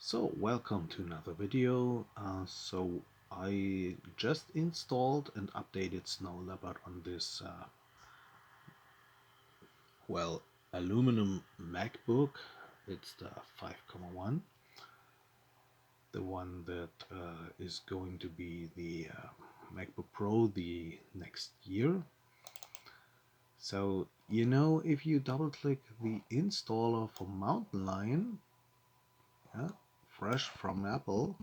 So welcome to another video. I just installed and updated Snow Leopard on this well, aluminum MacBook. It's the 5.1, the one that is going to be the MacBook Pro the next year. So if you double click the installer for Mountain Lion, yeah, fresh from Apple,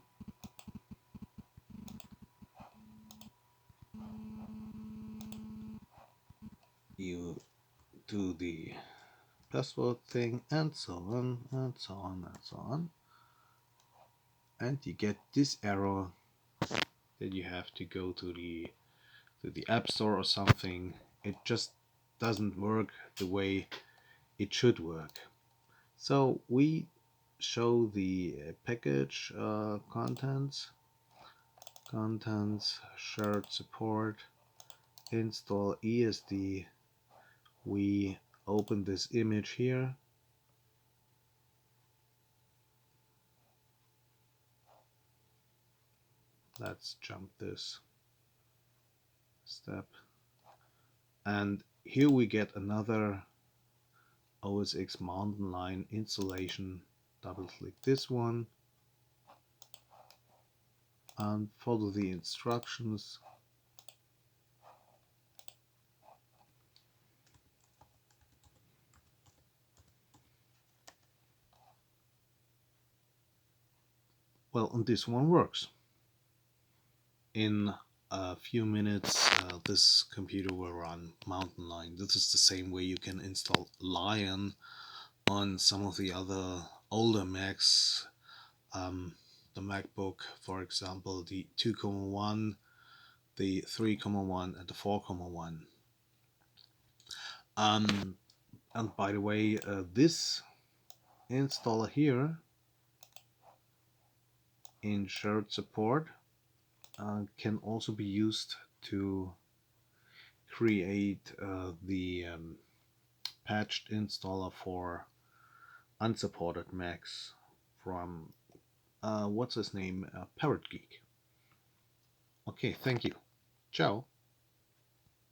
you do the password thing and so on and so on and so on, and you get this error that you have to go to the App Store or something. It just doesn't work the way it should work. So we show the package contents, shared support, install ESD. We open this image here. Let's jump this step, and here we get another OS X Mountain Lion installation. Double click this one and follow the instructions. Well, and this one works. In a few minutes this computer will run Mountain Lion. This is the same way you can install Lion on some of the other older Macs, the MacBook, for example, the 2.1, the 3.1 and the 4.1. And by the way, this installer here in shared support can also be used to create the patched installer for unsupported Macs from what's his name, Parrot Geek. Okay, thank you. Ciao.